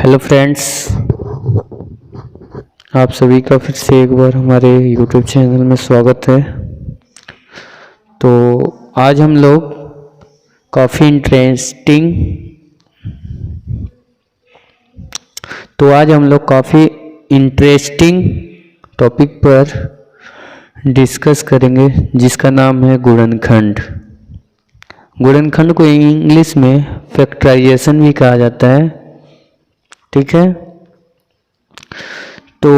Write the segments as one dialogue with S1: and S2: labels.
S1: Hello friends, आप सभी का फिर से एक बार हमारे यूट्यूब चैनल में स्वागत है। तो आज हम लोग काफ़ी इंटरेस्टिंग टॉपिक पर डिस्कस करेंगे, जिसका नाम है गुणनखंड। गुणनखंड को इंग्लिश में फैक्टराइजेशन भी कहा जाता है। ठीक है, तो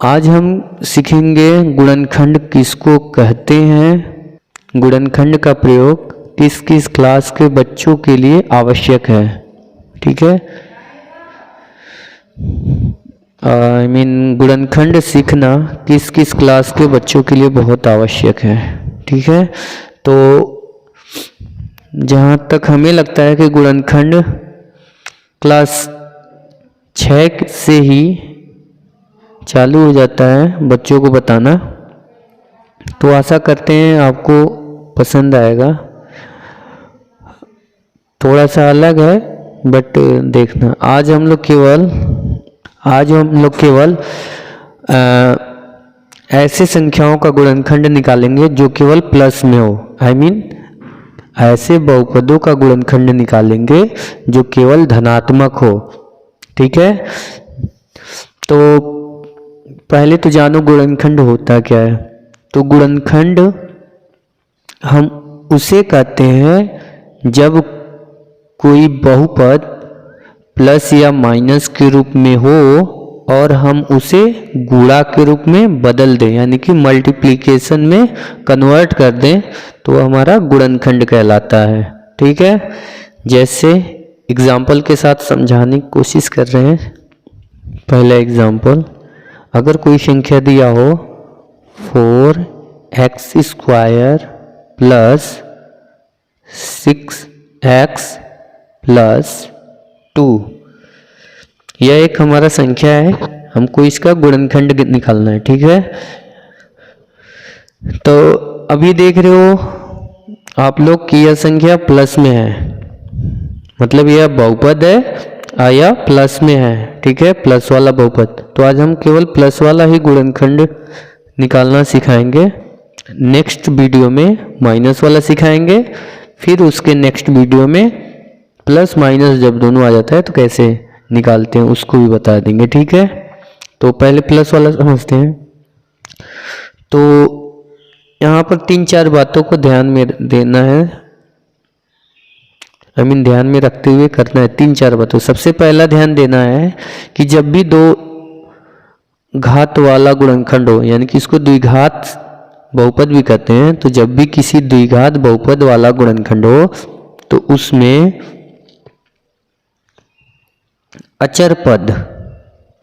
S1: आज हम सीखेंगे गुणनखंड किसको कहते हैं, गुणनखंड का प्रयोग किस किस क्लास के बच्चों के लिए आवश्यक है। ठीक है, गुणनखंड सीखना किस किस क्लास के बच्चों के लिए बहुत आवश्यक है। ठीक है, तो जहाँ तक हमें लगता है कि गुणनखंड क्लास 6 से ही चालू हो जाता है बच्चों को बताना, तो आशा करते हैं आपको पसंद आएगा। थोड़ा सा अलग है बट देखना, आज हम लोग केवल ऐसे संख्याओं का गुणनखंड निकालेंगे जो केवल प्लस में हो। ऐसे बहुपदों का गुणनखंड निकालेंगे जो केवल धनात्मक हो। ठीक है, तो पहले तो जानो गुणनखंड होता क्या है। तो गुणनखंड हम उसे कहते हैं जब कोई बहुपद प्लस या माइनस के रूप में हो और हम उसे गुणा के रूप में बदल दें, यानी कि मल्टीप्लिकेशन में कन्वर्ट कर दें, तो हमारा गुणनखंड कहलाता है। ठीक है, जैसे एग्जाम्पल के साथ समझाने की कोशिश कर रहे हैं। पहला एग्जाम्पल, अगर कोई संख्या दिया हो 4x² प्लस 6x प्लस 2, यह एक हमारा संख्या है, हमको इसका गुणनखंड निकालना है। ठीक है, तो अभी देख रहे हो आप लोग कि यह संख्या प्लस में है, मतलब यह बहुपद है या प्लस में है। ठीक है, प्लस वाला बहुपद। तो आज हम केवल प्लस वाला ही गुणनखंड निकालना सिखाएंगे। नेक्स्ट वीडियो में माइनस वाला सिखाएंगे, फिर उसके नेक्स्ट वीडियो में प्लस माइनस जब दोनों आ जाता है तो कैसे निकालते हैं उसको भी बता देंगे। ठीक है, तो पहले प्लस वाला समझते हैं। तो यहाँ पर 3-4 बातों को ध्यान में देना है, ध्यान में रखते हुए करना है 3-4 बातों। सबसे पहला ध्यान देना है कि जब भी दो घात वाला गुणनखंड हो, यानी कि इसको द्विघात बहुपद भी कहते हैं, तो जब भी किसी द्विघात बहुपद वाला गुणनखंड हो तो उसमें अचर पद,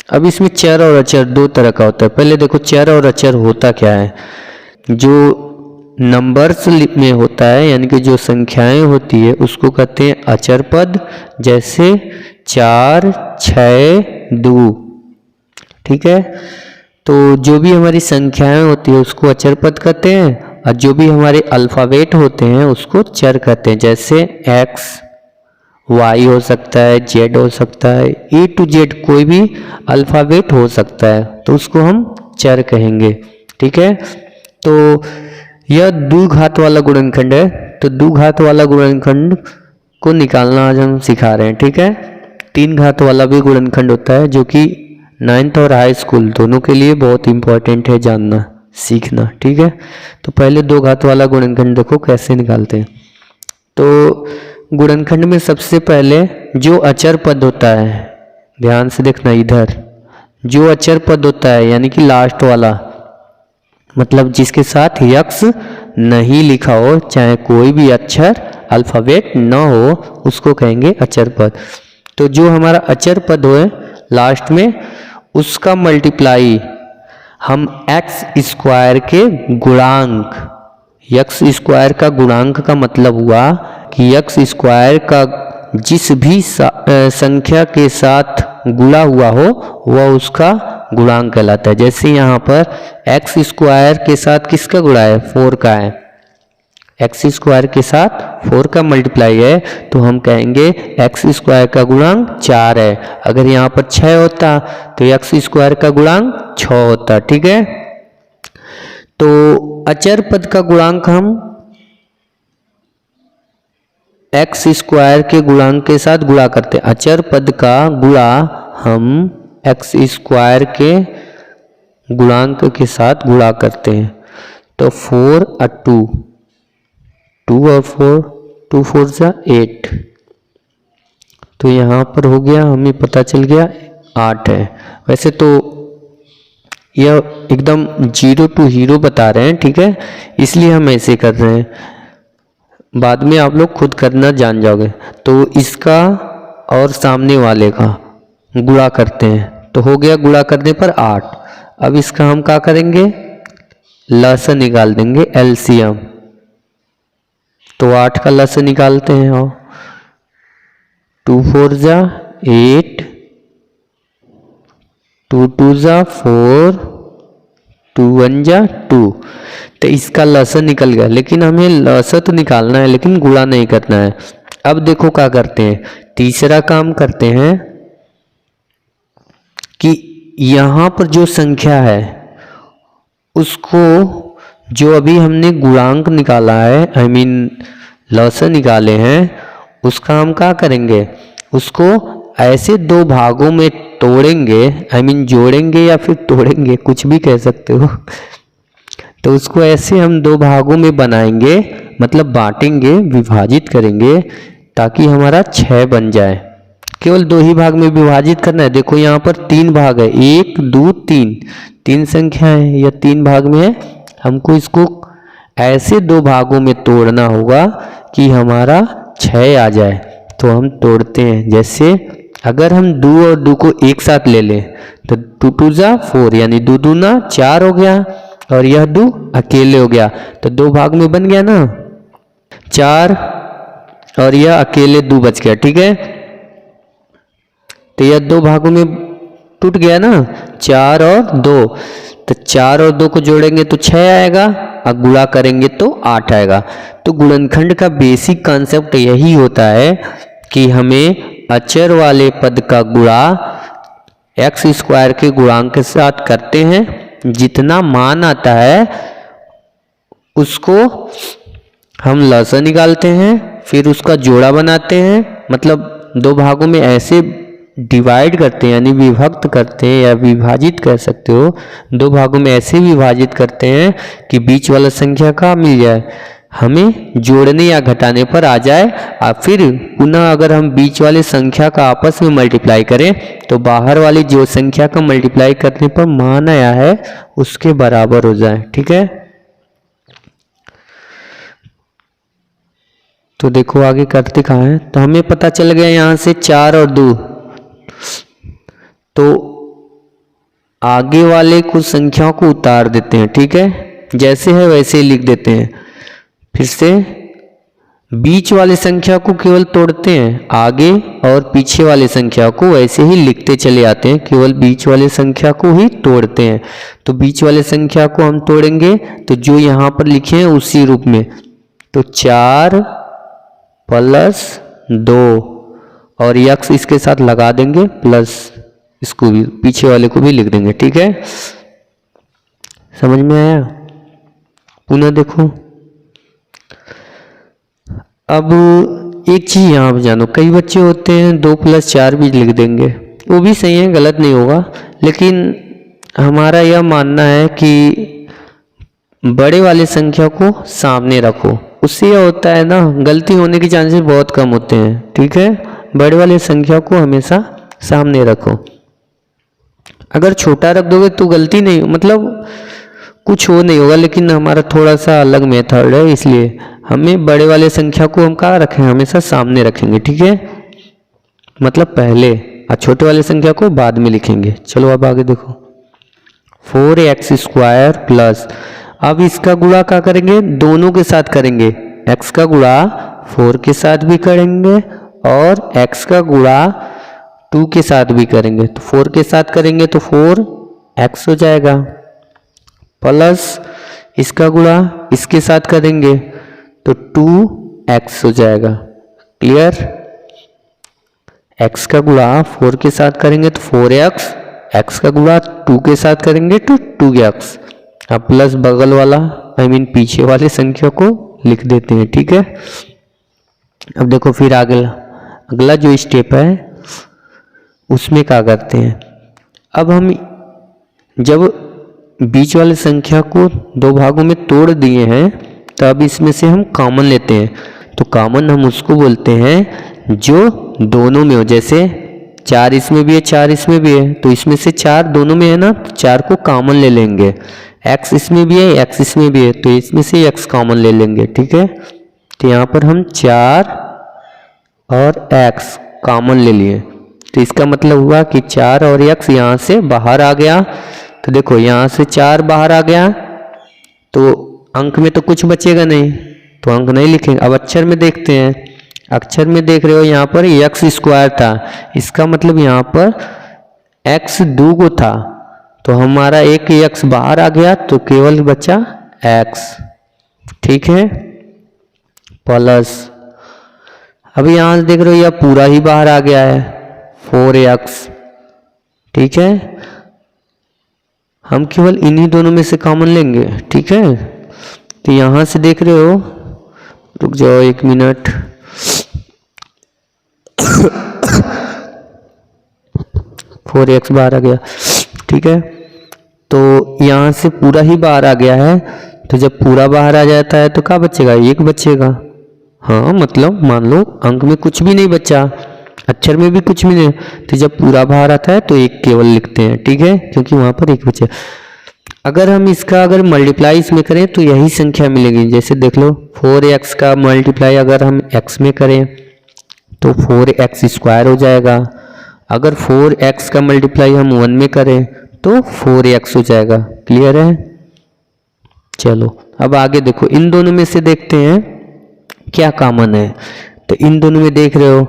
S1: अब इसमें चर और अचर दो तरह का होता है। पहले देखो चर और अचर होता क्या है। जो नंबर्स में होता है, यानी कि जो संख्याएं होती है, उसको कहते हैं अचर पद, जैसे 4, 6, 2। ठीक है, तो जो भी हमारी संख्याएं होती है उसको अचर पद कहते हैं, और जो भी हमारे अल्फ़ाबेट होते हैं उसको चर कहते हैं। जैसे x, y हो सकता है, z हो सकता है, A to Z कोई भी अल्फ़ाबेट हो सकता है, तो उसको हम चर कहेंगे। ठीक है, तो यह द्विघात वाला गुणनखंड है। तो द्विघात वाला गुणनखंड को निकालना आज हम सिखा रहे हैं। ठीक है, 3 घात वाला भी गुणनखंड होता है, जो कि 9th और हाई स्कूल दोनों के लिए बहुत इंपॉर्टेंट है जानना, सीखना। ठीक है, तो पहले 2 घात वाला गुणनखंड देखो कैसे निकालते हैं। तो गुणनखंड में सबसे पहले जो अचर पद होता है, ध्यान से देखना, इधर जो अचर पद होता है, यानी कि लास्ट वाला, मतलब जिसके साथ यक्स नहीं लिखा हो, चाहे कोई भी अक्षर अल्फ़ाबेट न हो, उसको कहेंगे अचर पद। तो जो हमारा अचर पद हो लास्ट में, उसका मल्टीप्लाई हम x² के गुणांक, x² का गुणांक का मतलब हुआ कि x² का जिस भी संख्या के साथ गुणा हुआ हो वह उसका गुणांक कहलाता है। जैसे यहाँ पर x² के साथ किसका गुणा है, 4 का है, एक्स स्क्वायर के साथ 4 का मल्टीप्लाई है तो हम कहेंगे एक्स स्क्वायर का गुणांक 4 है। अगर यहाँ पर 6 होता तो एक्स स्क्वायर का गुणांक 6 होता। ठीक है, तो अचर पद का गुणांक हम एक्स स्क्वायर के गुणांक के साथ गुणा करते हैं। अचर पद का गुणा हम एक्स स्क्वायर के गुणांक के साथ गुणा करते हैं। तो 4 और 2 और 4, 2 4 जा 8, तो यहाँ पर हो गया, हमें पता चल गया 8 है। वैसे तो यह एकदम 0 to हीरो बता रहे हैं, ठीक है, इसलिए हम ऐसे कर रहे हैं, बाद में आप लोग खुद करना जान जाओगे। तो इसका और सामने वाले का गुणा करते हैं तो हो गया गुणा करने पर 8। अब इसका हम क्या करेंगे, लसन निकाल देंगे, एलसीएम। तो 8 का लसन निकालते हैं, और 2 4 जा 8, 2 2 जा 4, 2 1 जा 2। तो इसका लसन निकल गया, लेकिन हमें लसन तो निकालना है लेकिन गुणा नहीं करना है। अब देखो क्या करते हैं, तीसरा काम करते हैं कि यहाँ पर जो संख्या है उसको, जो अभी हमने गुणांक निकाला है, आई मीन लसन निकाले हैं, उसका हम क्या करेंगे, उसको ऐसे 2 भागों में तोड़ेंगे, आई मीन जोड़ेंगे या फिर तोड़ेंगे, कुछ भी कह सकते हो। तो उसको ऐसे हम 2 भागों में बनाएंगे, मतलब बांटेंगे, विभाजित करेंगे, ताकि हमारा 6 बन जाए। केवल 2 ही भाग में विभाजित करना है। देखो यहाँ पर 3 भाग है, 1 2 3, 3 संख्या है, यह 3 भाग में है। हमको इसको ऐसे 2 भागों में तोड़ना होगा कि हमारा 6 आ जाए। तो हम तोड़ते हैं, जैसे अगर हम 2 और 2 को एक साथ ले लें तो 2 2 जा 4, यानी 2 2 ना 4 हो गया, और यह 2 अकेले हो गया, तो 2 भाग में बन गया ना 4, और यह अकेले 2 बच गया। ठीक है, तो यह 2 भागों में टूट गया ना, 4 और 2, तो 4 और 2 को जोड़ेंगे तो 6 आएगा, और गुणा करेंगे तो 8 आएगा। तो गुणनखंड का बेसिक कॉन्सेप्ट यही होता है कि हमें अचर वाले पद का गुणा एक्स स्क्वायर के गुणांक के साथ करते हैं, जितना मान आता है उसको हम लसन निकालते हैं, फिर उसका जोड़ा बनाते हैं, मतलब 2 भागों में ऐसे डिवाइड करते हैं, यानी विभक्त करते हैं, या विभाजित कर सकते हो, 2 भागों में ऐसे विभाजित करते हैं कि बीच वाला संख्या का मिल जाए, हमें जोड़ने या घटाने पर आ जाए। और फिर पुनः अगर हम बीच वाले संख्या का आपस में मल्टीप्लाई करें तो बाहर वाली जो संख्या का मल्टीप्लाई करने पर मान आया है उसके बराबर हो जाए। ठीक है, तो देखो आगे करते कहाँ है, तो हमें पता चल गया यहाँ से 4 और 2, तो आगे वाले कुछ संख्याओं को उतार देते हैं। ठीक है, जैसे है वैसे ही लिख देते हैं। फिर से बीच वाले संख्या को केवल तोड़ते हैं, आगे और पीछे वाले संख्या को वैसे ही लिखते चले आते हैं, केवल बीच वाले संख्या को ही तोड़ते हैं। तो बीच वाले संख्या को हम तोड़ेंगे तो जो यहाँ पर लिखे हैं उसी रूप में, तो 4 + 2, और यक्स इसके साथ लगा देंगे, प्लस इसको भी पीछे वाले को भी लिख देंगे। ठीक है, समझ में आया? पुनः देखो, अब एक चीज यहाँ पर जानो, कई बच्चे होते हैं 2 + 4 भी लिख देंगे, वो भी सही है, गलत नहीं होगा, लेकिन हमारा यह मानना है कि बड़े वाले संख्या को सामने रखो, उससे यह होता है ना, गलती होने के चांसेस बहुत कम होते हैं। ठीक है, बड़े वाले संख्या को हमेशा सामने रखो। अगर छोटा रख दोगे तो गलती नहीं, मतलब कुछ हो नहीं होगा, लेकिन हमारा थोड़ा सा अलग मेथड है, इसलिए हमें बड़े वाले संख्या को हम कहाँ रखें, हमेशा सामने रखेंगे। ठीक है, मतलब पहले, और छोटे वाले संख्या को बाद में लिखेंगे। चलो अब आगे देखो, 4x² प्लस, अब इसका गुणा क्या करेंगे, दोनों के साथ करेंगे, x का गुणा 4 के साथ भी करेंगे और x का गुणा 2 के साथ भी करेंगे। तो 4 के साथ करेंगे तो 4x हो जाएगा, प्लस इसका गुणा इसके साथ करेंगे तो 2x हो जाएगा। क्लियर? x का गुणा 4 के साथ करेंगे तो 4x, x का गुणा 2 के साथ करेंगे तो 2x। अब प्लस बगल वाला पीछे वाले संख्या को लिख देते हैं। ठीक है, अब देखो फिर अगला जो स्टेप है उसमें क्या करते हैं। अब हम जब बीच वाले संख्या को दो भागों में तोड़ दिए हैं तब इसमें से हम कॉमन लेते हैं। तो कॉमन हम उसको बोलते हैं जो दोनों में हो। जैसे 4 इसमें भी है 4 इसमें भी है, तो इसमें से 4 दोनों में है ना, तो 4 को कॉमन ले लेंगे। x इसमें भी है x इसमें भी है, तो इसमें से x कॉमन ले लेंगे। ठीक है, तो यहाँ पर हम 4 और x कॉमन ले लिए, तो इसका मतलब हुआ कि 4 और x यहाँ से बाहर आ गया। तो देखो यहाँ से 4 बाहर आ गया तो अंक में तो कुछ बचेगा नहीं, तो अंक नहीं लिखेंगे। अब अक्षर में देखते हैं, अक्षर में देख रहे हो यहाँ पर x स्क्वायर था, इसका मतलब यहाँ पर x 2 को था, तो हमारा एक x बाहर आ गया तो केवल बचा x। ठीक है, प्लस अब यहाँ से देख रहे हो यह पूरा ही बाहर आ गया है 4x। ठीक है, हम केवल इन्हीं दोनों में से कॉमन लेंगे। ठीक है, तो यहाँ से देख रहे हो, रुक जाओ 1 मिनट, 4x बाहर आ गया। ठीक है, तो यहाँ से पूरा ही बाहर आ गया है, तो जब पूरा बाहर आ जाता है तो क्या बचेगा, 1 बचेगा। हाँ, मतलब मान लो अंक में कुछ भी नहीं बचा, अक्षर में भी कुछ भी नहीं, तो जब पूरा बाहर आता है तो 1 केवल लिखते हैं। ठीक है, क्योंकि वहाँ पर 1 बचे। अगर हम इसका मल्टीप्लाई इसमें करें तो यही संख्या मिलेगी। जैसे देख लो 4x का मल्टीप्लाई अगर हम x में करें तो 4x स्क्वायर हो जाएगा। अगर 4x का मल्टीप्लाई हम 1 में करें तो 4x हो जाएगा। क्लियर है? चलो अब आगे देखो, इन दोनों में से देखते हैं क्या कॉमन है। तो इन दोनों में देख रहे हो,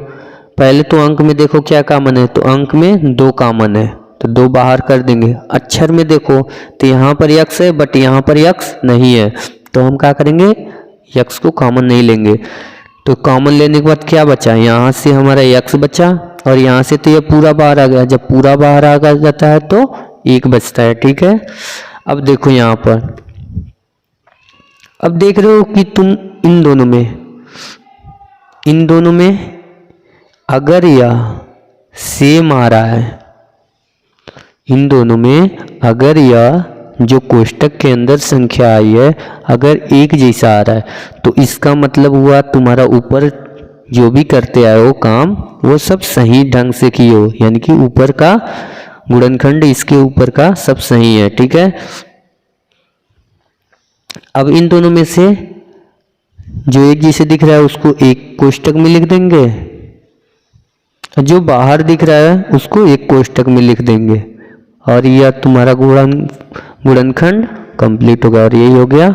S1: पहले तो अंक में देखो क्या कॉमन है, तो अंक में 2 कॉमन है, तो 2 बाहर कर देंगे। अक्षर में देखो तो यहाँ पर x है बट यहाँ पर x नहीं है, तो हम क्या करेंगे, x को कॉमन नहीं लेंगे। तो कॉमन लेने के बाद क्या बचा, यहाँ से हमारा x बचा और यहाँ से तो ये पूरा बाहर आ गया। जब पूरा बाहर आ जाता है तो 1 बचता है। ठीक है, अब देखो यहाँ पर, अब देख रहे हो कि तुम इन दोनों में अगर यह सेम आ रहा है, इन दोनों में अगर यह जो कोष्टक के अंदर संख्या आई है अगर एक जैसा आ रहा है, तो इसका मतलब हुआ तुम्हारा ऊपर जो भी करते आए हो काम वो सब सही ढंग से किए हो, यानी कि ऊपर का गुणनखंड इसके ऊपर का सब सही है। ठीक है, अब इन दोनों में से जो एक जैसे दिख रहा है उसको एक कोष्टक में लिख देंगे, जो बाहर दिख रहा है उसको एक कोष्टक में लिख देंगे, और यह तुम्हारा गुणनखंड कंप्लीट होगा और यही हो गया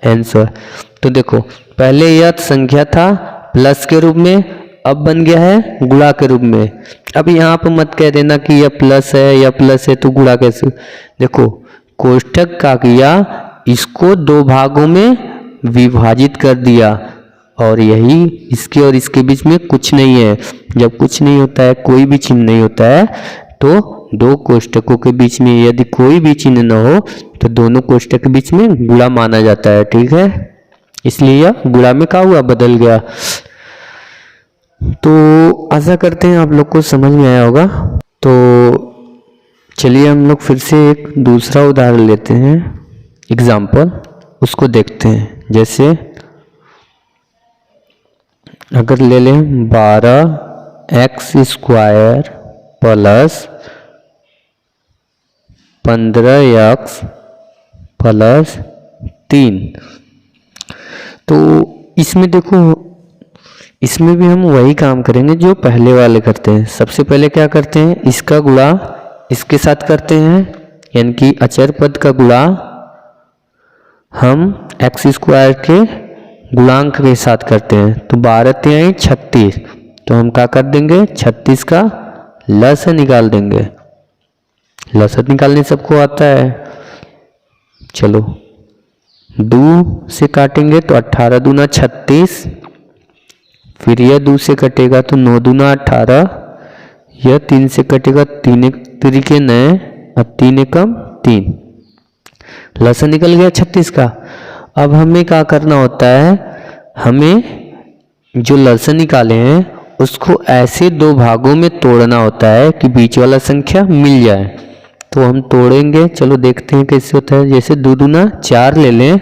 S1: आंसर। तो देखो पहले यह संख्या था प्लस के रूप में, अब बन गया है गुणा के रूप में। अब यहाँ पर मत कह देना कि यह प्लस है या प्लस है तो गुणा कैसे। देखो कोष्टक का किया, इसको 2 भागों में विभाजित कर दिया, और यही इसके और इसके बीच में कुछ नहीं है। जब कुछ नहीं होता है, कोई भी चिन्ह नहीं होता है, तो 2 कोष्टकों के बीच में यदि कोई भी चिन्ह न हो तो दोनों कोष्टक के बीच में गुणा माना जाता है। ठीक है, इसलिए यह गुणा में क्या हुआ, बदल गया। तो आशा करते हैं आप लोग को समझ में आया होगा। तो चलिए हम लोग फिर से एक दूसरा उदाहरण लेते हैं, एग्जाम्पल, उसको देखते हैं। जैसे अगर ले लें 12x square plus 15x plus 3, तो इसमें देखो इसमें भी हम वही काम करेंगे जो पहले वाले करते हैं। सबसे पहले क्या करते हैं, इसका गुणा इसके साथ करते हैं, यानी कि अचर पद का गुणा हम x स्क्वायर के गुणांक के साथ करते हैं। तो 12 तिहाई 36, तो हम क्या कर देंगे, 36 का लसागु निकाल देंगे। लसागु निकालने सबको आता है, चलो 2 से काटेंगे तो 18 दूना 36, फिर यह 2 से कटेगा तो 9 दूना 18, यह 3 से कटेगा 3 एक तरीके 9 और 3 एकम 3, लसन निकल गया 36 का। अब हमें क्या करना होता है, हमें जो लसन निकाले हैं उसको ऐसे दो भागों में तोड़ना होता है कि बीच वाला संख्या मिल जाए। तो हम तोड़ेंगे, चलो देखते हैं कैसे होता है। जैसे 2 दूना 4 ले लें,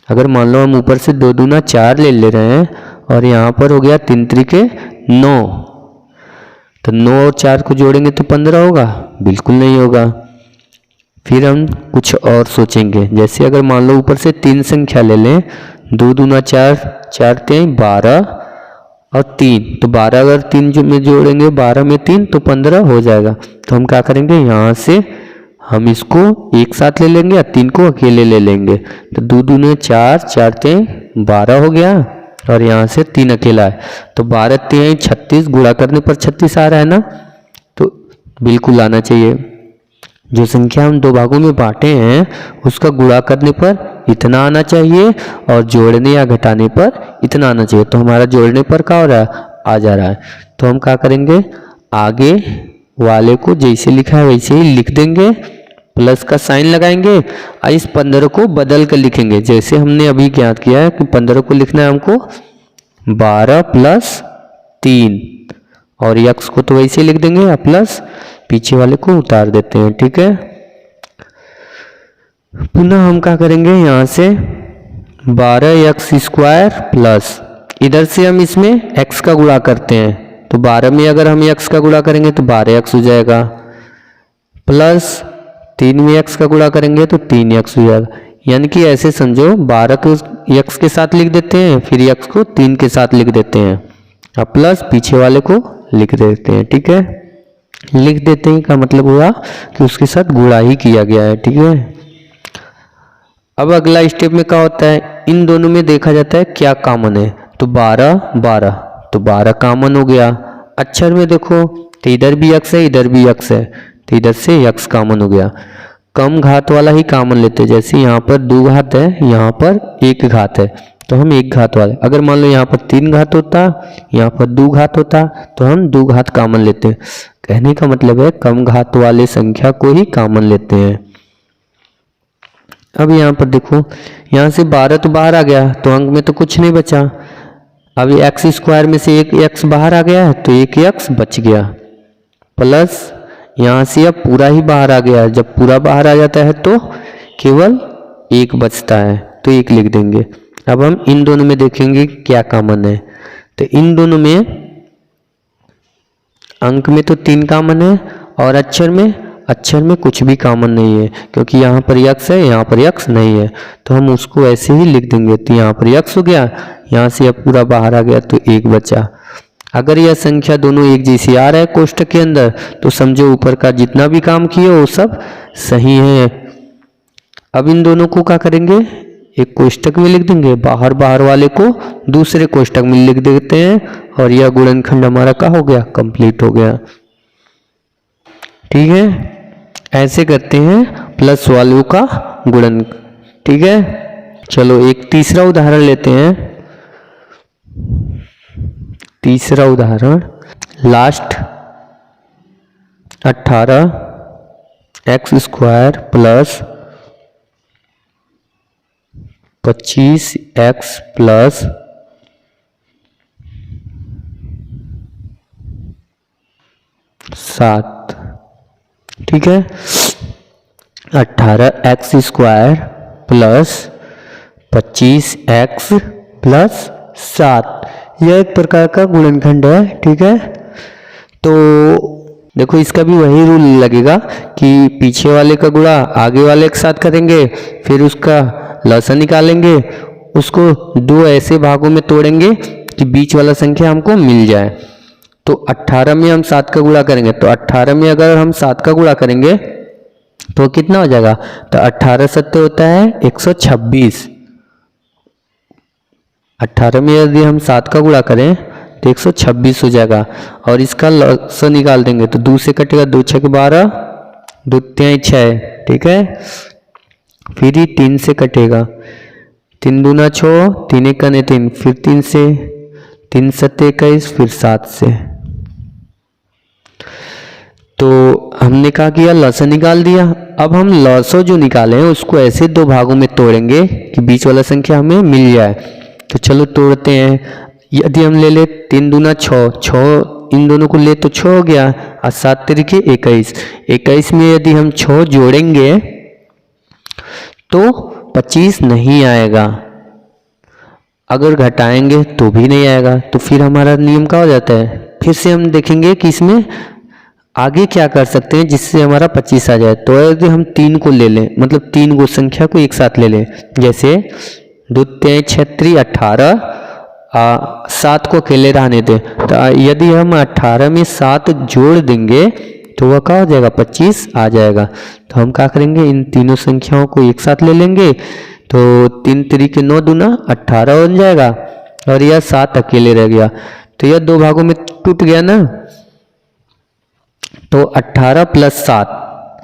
S1: अगर मान लो हम ऊपर से 2 दूना 4 ले रहे हैं और यहाँ पर हो गया 3 तरीके 9, तो 9 और 4 को जोड़ेंगे तो 15 होगा, बिल्कुल नहीं होगा। फिर हम कुछ और सोचेंगे, जैसे अगर मान लो ऊपर से 3 संख्या ले लें, 2 दूना 4, 4 3 12 और 3, तो 12 अगर 3 जो में जोड़ेंगे 12 में 3 तो 15 हो जाएगा। तो हम क्या करेंगे, यहाँ से हम इसको एक साथ ले लेंगे और 3 को अकेले ले लेंगे। तो 2 दूने 4, 4 3 12 हो गया और यहाँ से 3 अकेला है, तो 12 3 36, गुणा करने पर 36 आ रहा है ना, तो बिल्कुल आना चाहिए। जो संख्या हम दो भागों में बांटे हैं उसका गुणा करने पर इतना आना चाहिए और जोड़ने या घटाने पर इतना आना चाहिए। तो हमारा जोड़ने पर क्या हो रहा है, आ जा रहा है। तो हम क्या करेंगे, आगे वाले को जैसे लिखा है वैसे ही लिख देंगे, प्लस का साइन लगाएंगे और इस 15 को बदल कर लिखेंगे। जैसे हमने अभी ज्ञात किया है कि 15 को लिखना है हमको 12 + 3 और यक्स को तो वैसे ही लिख देंगे या प्लस पीछे वाले को उतार देते हैं, ठीक है। पुनः हम क्या करेंगे, यहाँ से 12x² प्लस इधर से हम इसमें x का गुणा करते हैं, तो 12 में अगर हम x का गुणा करेंगे तो 12x हो जाएगा, प्लस 3 में x का गुणा करेंगे तो 3x हो जाएगा। यानी कि ऐसे समझो 12 को x के साथ लिख देते हैं, फिर x को 3 के साथ लिख देते हैं और प्लस पीछे वाले को लिख देते हैं, ठीक है। लिख देते हैं का मतलब हुआ कि उसके साथ गुणा ही किया गया है, ठीक है। अब अगला स्टेप में क्या होता है, इन दोनों में देखा जाता है क्या कॉमन है। तो 12 12, तो 12 कॉमन हो गया। अक्षर में देखो तो इधर भी x है इधर भी x है, तो इधर से x कॉमन हो गया। कम घात वाला ही कॉमन लेते हैं, जैसे यहाँ पर 2 घात है यहाँ पर 1 घात है तो हम 1 घात वाले, अगर मान लो यहाँ पर 3 घात होता यहाँ पर 2 घात होता तो हम 2 घात कॉमन लेते हैं। कहने का मतलब है कम घात वाले संख्या को ही कॉमन लेते हैं। अब यहाँ पर देखो, यहाँ से 12 तो बाहर आ गया तो अंक में तो कुछ नहीं बचा। अब x² में से एक x बाहर आ गया है तो एक x बच गया, प्लस यहाँ से अब पूरा ही बाहर आ गया। जब पूरा बाहर आ जाता है तो केवल 1 बचता है तो 1 लिख देंगे। अब हम इन दोनों में देखेंगे क्या कॉमन है। तो इन दोनों में अंक में तो 3 कॉमन है और अक्षर में कुछ भी कॉमन नहीं है, क्योंकि यहाँ पर x है यहाँ पर x नहीं है, तो हम उसको ऐसे ही लिख देंगे। तो यहाँ पर x हो गया, यहाँ से अब पूरा बाहर आ गया तो 1 बचा। अगर यह संख्या दोनों एक जैसी आ रहा है कोष्टक के अंदर तो समझो ऊपर का जितना भी काम किए वो सब सही है। अब इन दोनों को क्या करेंगे, एक कोष्टक में लिख देंगे, बाहर वाले को दूसरे कोष्टक में लिख देते हैं और यह गुणनखंड हमारा क्या हो गया, कंप्लीट हो गया, ठीक है। ऐसे करते हैं प्लस वालों का गुणन, ठीक है। चलो एक तीसरा उदाहरण लेते हैं। तीसरा उदाहरण, last 18x² plus 25x plus 7, ठीक है। 18x² प्लस 25x प्लस 7 यह एक प्रकार का गुणनखंड है, ठीक है। तो देखो इसका भी वही रूल लगेगा कि पीछे वाले का गुणा आगे वाले के साथ करेंगे, फिर उसका लसन निकालेंगे, उसको 2 ऐसे भागों में तोड़ेंगे कि बीच वाला संख्या हमको मिल जाए। तो 18 में हम 7 का गुणा करेंगे, तो 18 में अगर हम 7 का गुणा करेंगे तो कितना हो जाएगा, तो 18 7 होता है 126। 18 में यदि हम 7 का गुणा करें तो 126 हो जाएगा और इसका लसन निकाल देंगे तो 2 से कटेगा, 2 6 12, 2 3 6, ठीक है। फिर ही 3 से कटेगा, 3 दूना 6, 3 एक 3, फिर 3 से, 3 सत्ते 21, फिर 7 से। तो हमने क्या किया, लॉसा निकाल दिया। अब हम लॉसो जो निकाले हैं उसको ऐसे 2 भागों में तोड़ेंगे कि बीच वाला संख्या हमें मिल जाए। तो चलो तोड़ते हैं। यदि हम ले ले 3 दूना 6, 6 इन दोनों को ले तो 6 हो गया, और 7 तरीके 21, 21 में यदि हम 6 जोड़ेंगे तो 25 नहीं आएगा, अगर घटाएंगे तो भी नहीं आएगा। तो फिर हमारा नियम क्या हो जाता है, फिर से हम देखेंगे कि इसमें आगे क्या कर सकते हैं जिससे हमारा 25 आ जाए। तो यदि हम 3 को ले लें, मतलब 3 को संख्या को एक साथ ले लें, जैसे 2 3 6 18, 7 को अकेले रहने दें। तो यदि हम 18 में 7 जोड़ देंगे तो वह क्या हो जाएगा, 25 आ जाएगा। तो हम क्या करेंगे, इन तीनों संख्याओं को एक साथ ले लेंगे। तो 3 तरीके 9 दूना 18 हो जाएगा, और यह 7 अकेले रह गया। तो यह 2 भागों में टूट गया ना। तो 18 + 7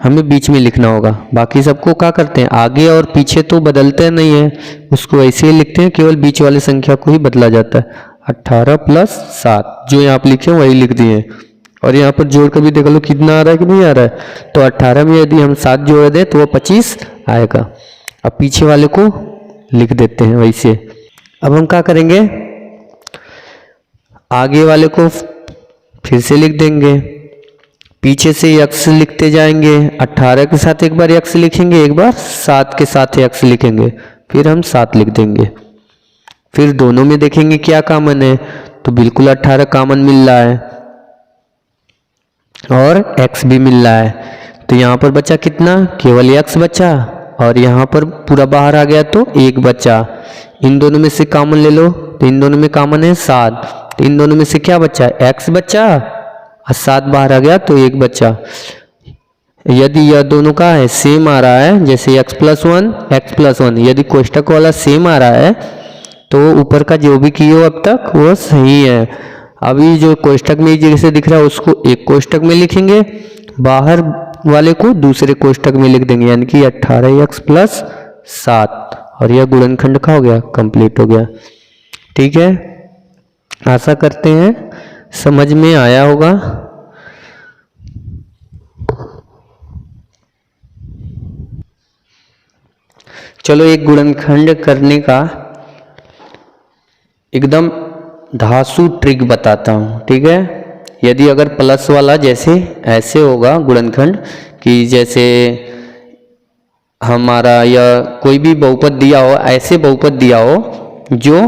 S1: हमें बीच में लिखना होगा। बाकी सबको क्या करते हैं, आगे और पीछे तो बदलते नहीं है, उसको ऐसे ही लिखते हैं, केवल बीच वाले संख्या को ही बदला जाता है। 18 + 7 जो यहाँ पे लिखे हैं वही लिख दिए। और यहाँ पर जोड़ कर भी देख लो कितना आ रहा है कि नहीं आ रहा है। तो 18 में यदि हम 7 जोड़ दें तो वो 25 आएगा। अब पीछे वाले को लिख देते हैं वैसे। अब हम क्या करेंगे, आगे वाले को फिर से लिख देंगे, पीछे से x लिखते जाएंगे। 18 के साथ एक बार x लिखेंगे, एक बार 7 के साथ x लिखेंगे, फिर हम 7 लिख देंगे। फिर दोनों में देखेंगे क्या कॉमन है, तो बिल्कुल 18 कॉमन मिल रहा है और x भी मिल रहा है। तो यहाँ पर बचा कितना, केवल x बचा, और यहाँ पर पूरा बाहर आ गया तो 1 बचा। इन दोनों में से कॉमन ले लो, तो इन दोनों में कॉमन है 7। तो इन दोनों में से क्या बचा, x बचा, और 7 बाहर आ गया तो 1 बचा। यदि यह दोनों का है सेम आ रहा है, जैसे x + 1, यदि कोष्टक वाला सेम आ रहा है तो ऊपर का जो भी किए हो अब तक वो सही है। अभी जो कोष्टक में जैसे दिख रहा है उसको एक कोष्टक में लिखेंगे, बाहर वाले को दूसरे कोष्टक में लिख देंगे, यानी कि 18x + 7, और यह गुणनखंड का हो गया, कंप्लीट हो गया। ठीक है, आशा करते हैं समझ में आया होगा। चलो एक गुणनखंड करने का एकदम धांसू ट्रिक बताता हूँ। ठीक है, यदि अगर प्लस वाला जैसे ऐसे होगा गुणनखंड, कि जैसे हमारा या कोई भी बहुपद दिया हो, ऐसे बहुपद दिया हो जो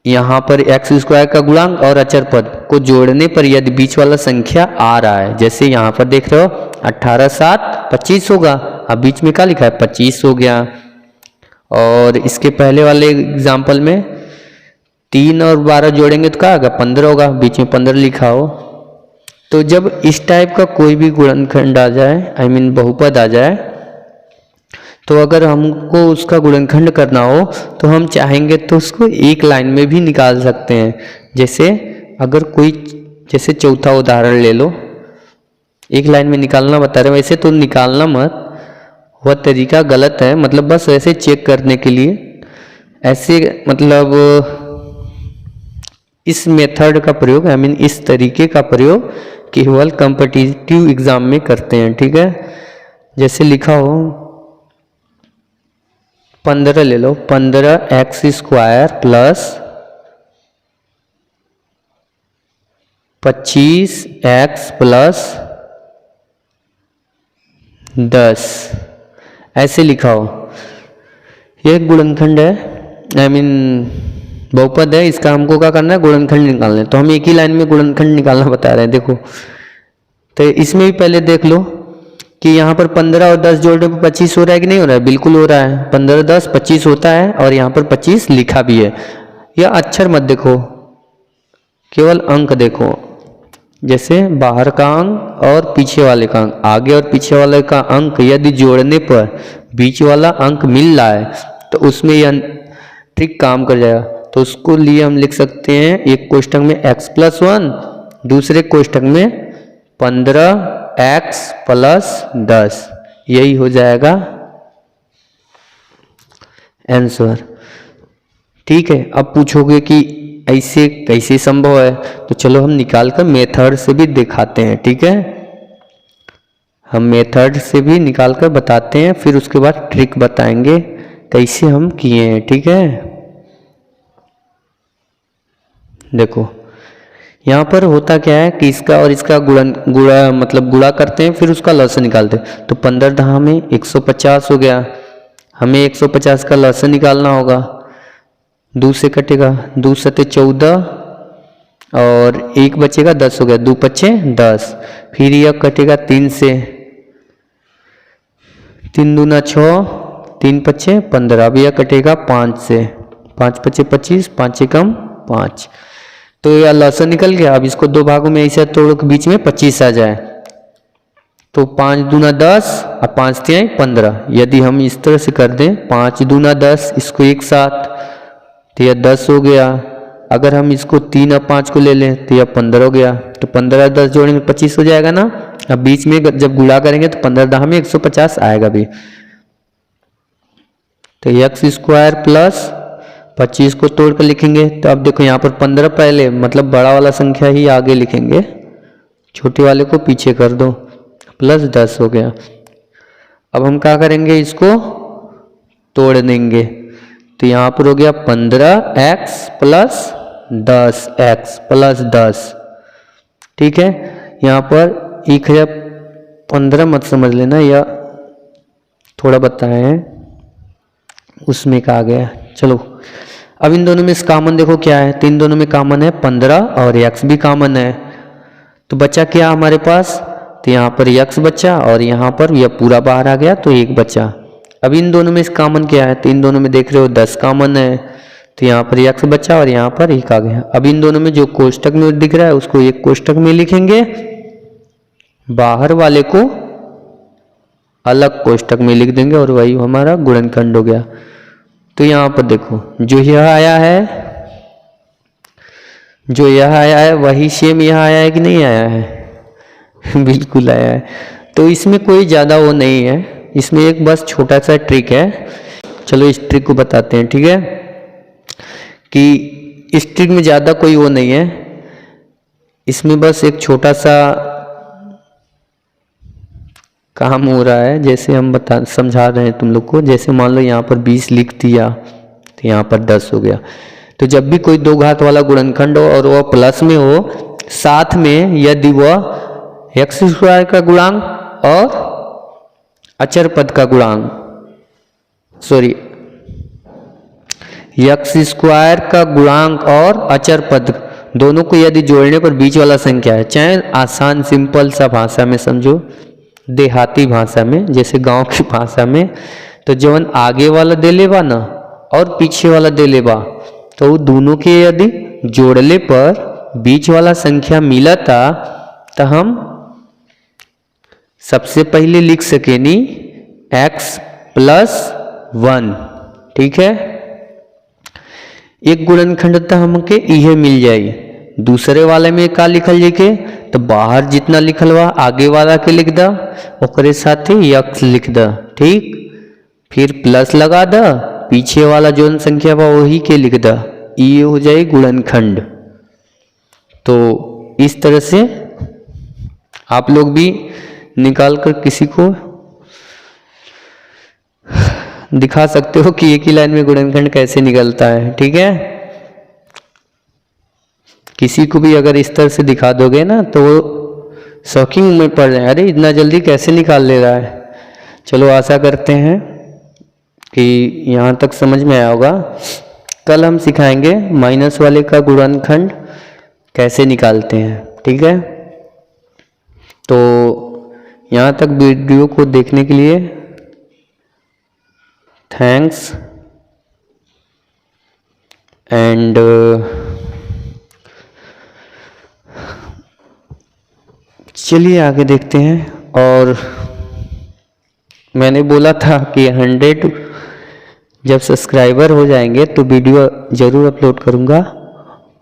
S1: यहाँ पर x² का गुणांक और अचर पद को जोड़ने पर यदि बीच वाला संख्या आ रहा है, जैसे यहाँ पर देख रहे हो 18 7 25 होगा, अब बीच में क्या लिखा है 25 हो गया। और इसके पहले वाले एग्जाम्पल में 3 और 12 जोड़ेंगे तो क्या होगा 15 होगा, बीच में 15 लिखा हो। तो जब इस टाइप का कोई भी गुणनखंड आ जाए, बहुपद आ जाए, तो अगर हमको उसका गुणनखंड करना हो तो हम चाहेंगे तो उसको एक लाइन में भी निकाल सकते हैं। जैसे अगर कोई, जैसे चौथा उदाहरण ले लो, एक लाइन में निकालना बता रहे, वैसे तो निकालना मत, वह तरीका गलत है, मतलब बस ऐसे चेक करने के लिए, ऐसे मतलब इस मेथड का प्रयोग, इस तरीके का प्रयोग केवल कॉम्पिटिटिव एग्जाम में करते हैं। ठीक है, जैसे लिखा हो 15 ले लो, 15x² + 25x + 10 ऐसे लिखा हो। ये गुणनखंड है, बहुपद है, इसका हमको क्या करना है, गुणनखंड निकालना है। तो हम एक ही लाइन में गुणनखंड निकालना बता रहे हैं। देखो, तो इसमें भी पहले देख लो कि यहाँ पर 15 और 10 जोड़ने पर 25 हो रहा है कि नहीं हो रहा है, बिल्कुल हो रहा है। 15 10 25 होता है, और यहाँ पर 25 लिखा भी है। यह अक्षर मत देखो, केवल अंक देखो, जैसे बाहर का अंक और पीछे वाले का अंक, आगे और पीछे वाले का अंक यदि जोड़ने पर बीच वाला अंक मिल रहा है तो उसमें यह ट्रिक काम कर जाएगा। तो उसको लिए हम लिख सकते हैं एक कोष्टक में x + 1, दूसरे कोष्टक में 15x + 10, यही हो जाएगा आंसर। ठीक है, अब पूछोगे कि ऐसे कैसे संभव है, तो चलो हम निकाल कर मेथड से भी दिखाते हैं। ठीक है, हम मेथड से भी निकाल कर बताते हैं, फिर उसके बाद ट्रिक बताएंगे कैसे हम किए हैं। ठीक है, देखो यहाँ पर होता क्या है कि इसका और इसका गुणा करते हैं, फिर उसका लसन निकालते हैं। तो 15 दहा में 150 हो गया, हमें 150 का लसन निकालना होगा। 2 से कटेगा, 2 सते 14 और 1 बचेगा 10 हो गया, 2 पच्चे 10। फिर यह कटेगा 3 से, 3 दूना 6, 3 पच्चे 15। अब यह कटेगा 5 से, 5 पच्चे 25, 5 एकम 5। तो यह लसन निकल गया। अब इसको दो भागों में ऐसे तोड़ो कि बीच में 25 आ जाए। तो 5 दूना 10 और 5 तिहाई 15। यदि हम इस तरह से कर दें 5 दूना 10, इसको एक साथ, तो यह 10 हो गया। अगर हम इसको 3 और 5 को ले लें तो यह 15 हो गया। तो 15 और 10 जोड़ेंगे 25 हो जाएगा ना। अब बीच में जब गुणा करेंगे तो 15 दहा में 150 आएगा भी। तो एक्स स्क्वायर प्लस 25 को तोड़ कर लिखेंगे। तो अब देखो यहाँ पर 15 पहले, मतलब बड़ा वाला संख्या ही आगे लिखेंगे, छोटे वाले को पीछे कर दो, प्लस 10 हो गया। अब हम क्या करेंगे, इसको तोड़ देंगे। तो यहाँ पर हो गया 15x प्लस 10x प्लस 10। ठीक है, यहाँ पर 1015 मत समझ लेना, या थोड़ा बताए हैं उसमें कहा गया। चलो अब इन दोनों में से कॉमन देखो क्या है, तो इन दोनों में कॉमन है 15 और x भी कॉमन है। तो बचा क्या हमारे पास, तो यहाँ पर x बचा और यहाँ पर यह पूरा बाहर आ गया, तो 1 बचा। अब इन दोनों में से कॉमन क्या है, तो इन दोनों में देख रहे हो 10 कॉमन है, तो यहाँ पर x बचा और यहाँ पर 1 आ गया। अब इन दोनों में जो कोष्टक में दिख रहा है उसको एक कोष्टक में लिखेंगे, बाहर वाले को अलग कोष्टक में लिख देंगे, और वही हमारा गुणनखंड हो गया। तो यहाँ पर देखो जो यह आया है वही सेम यह आया है कि नहीं आया है बिल्कुल आया है। तो इसमें कोई ज़्यादा वो नहीं है, इसमें एक बस छोटा सा ट्रिक है। चलो इस ट्रिक को बताते हैं। ठीक है, कि इस ट्रिक में ज़्यादा कोई वो नहीं है, इसमें बस एक छोटा सा काम हो रहा है। जैसे हम समझा रहे हैं तुम लोग को, जैसे मान लो यहाँ पर 20 लिख दिया तो यहाँ पर 10 हो गया। तो जब भी कोई दो घात वाला गुणनखंड हो और वह प्लस में हो, साथ में यदि वह एक्स स्क्वायर का गुणांक और अचर पद का गुणांक, सॉरी, एक्स स्क्वायर का गुणांक और अचर पद दोनों को यदि जोड़ने पर बीच वाला संख्या है, चाहे आसान सिंपल सा भाषा में समझो, देहाती भाषा में, जैसे गांव की भाषा में, तो जवन आगे वाला दे लेबा ना और पीछे वाला दे लेबा, तो दोनों के यदि जोड़ले पर बीच वाला संख्या मिला था, तो हम सबसे पहले लिख सकेनी x प्लस 1। ठीक है, एक गुणनखंड तो हमके यह मिल जाई। दूसरे वाले में का लिखल जी के, तो बाहर जितना लिखल बा आगे वाला के लिख दा, ओकरे साथे x लिख दा। ठीक, फिर प्लस लगा दा, पीछे वाला जो संख्या बा वही के लिख दा, ये हो जाए गुणनखंड। तो इस तरह से आप लोग भी निकाल कर किसी को दिखा सकते हो कि एक ही लाइन में गुणनखंड कैसे निकलता है। ठीक है, किसी को भी अगर इस तरह से दिखा दोगे ना तो वो शॉकिंग में पड़ जाए, अरे इतना जल्दी कैसे निकाल ले रहा है। चलो आशा करते हैं कि यहाँ तक समझ में आया होगा। कल हम सिखाएंगे माइनस वाले का गुणनखंड कैसे निकालते हैं। ठीक है, तो यहाँ तक वीडियो को देखने के लिए थैंक्स एंड चलिए आगे देखते हैं। और मैंने बोला था कि 100 जब सब्सक्राइबर हो जाएंगे तो वीडियो ज़रूर अपलोड करूँगा,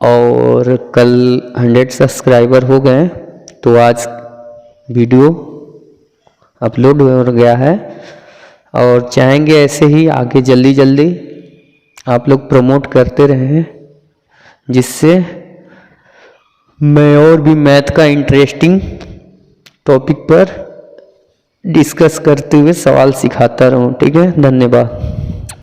S1: और कल 100 सब्सक्राइबर हो गए तो आज वीडियो अपलोड हो गया है, और चाहेंगे ऐसे ही आगे जल्दी जल्दी आप लोग प्रमोट करते रहें, जिससे मैं और भी मैथ का इंटरेस्टिंग टॉपिक पर डिस्कस करते हुए सवाल सिखाता रहूं। ठीक है, धन्यवाद।